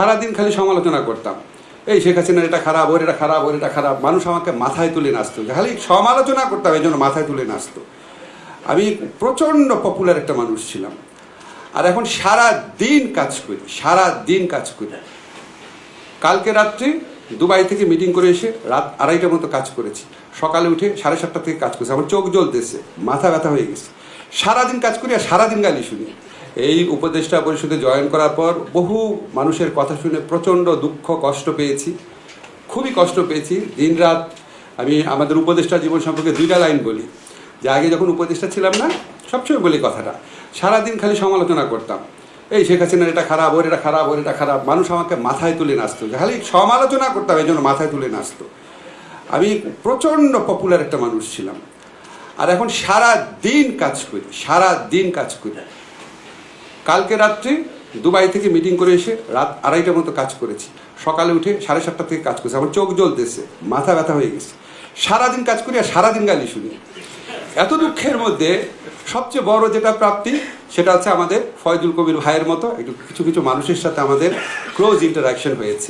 সারাদিন খালি সমালোচনা করতাম, এই শেখ হাসিনার এটা খারাপ, ওর এটা খারাপ, ওর এটা খারাপ। মানুষ আমাকে মাথায় তুলে নাচতো, খালি সমালোচনা করতাম, এই জন্য মাথায় তুলে নাচতো। আমি প্রচণ্ড পপুলার একটা মানুষ ছিলাম। আর এখন সারা দিন কাজ করি। কালকে রাত্রে দুবাই থেকে মিটিং করে এসে রাত 2:30টার মতো কাজ করেছি। সকালে উঠে 7:30 থেকে কাজ করেছি। আমার চোখ জ্বলতেছে, মাথা ব্যথা হয়ে গেছে। সারাদিন কাজ করি আর সারাদিন গালি শুনি। এই উপদেষ্টা পরিষদে জয়েন করার পর বহু মানুষের কথা শুনে প্রচণ্ড দুঃখ কষ্ট পেয়েছি, খুবই কষ্ট পেয়েছি। দিনরাত আমি আমাদের উপদেষ্টা জীবন সম্পর্কে 2টা লাইন বলি, যে আগে যখন উপদেষ্টা ছিলাম না, সবসময় বলি কথাটা, সারাদিন খালি সমালোচনা করতাম, এই শেখ হাসিনার এটা খারাপ, ওর এটা খারাপ, ওর এটা খারাপ। মানুষ আমাকে মাথায় তুলে নাচতো, খালি সমালোচনা করতাম, এই জন্য মাথায় তুলে নাচতো। আমি প্রচণ্ড পপুলার একটা মানুষ ছিলাম। আর এখন সারা দিন কাজ করি। কালকে রাত্রে দুবাই থেকে মিটিং করে এসে রাত 2:30টার মতো কাজ করেছি। সকালে উঠে 7:30 থেকে কাজ করেছি। আমার চোখ জ্বলতেছে, মাথা ব্যথা হয়ে গেছে। সারাদিন কাজ করি আর সারাদিন গালি শুনি। এত দুঃখের মধ্যে সবচেয়ে বড় যেটা প্রাপ্তি, সেটা হচ্ছে আমাদের ফয়জুল কবির ভাইয়ের মতো কিছু মানুষের সাথে আমাদের ক্লোজ ইন্টারাকশন হয়েছে।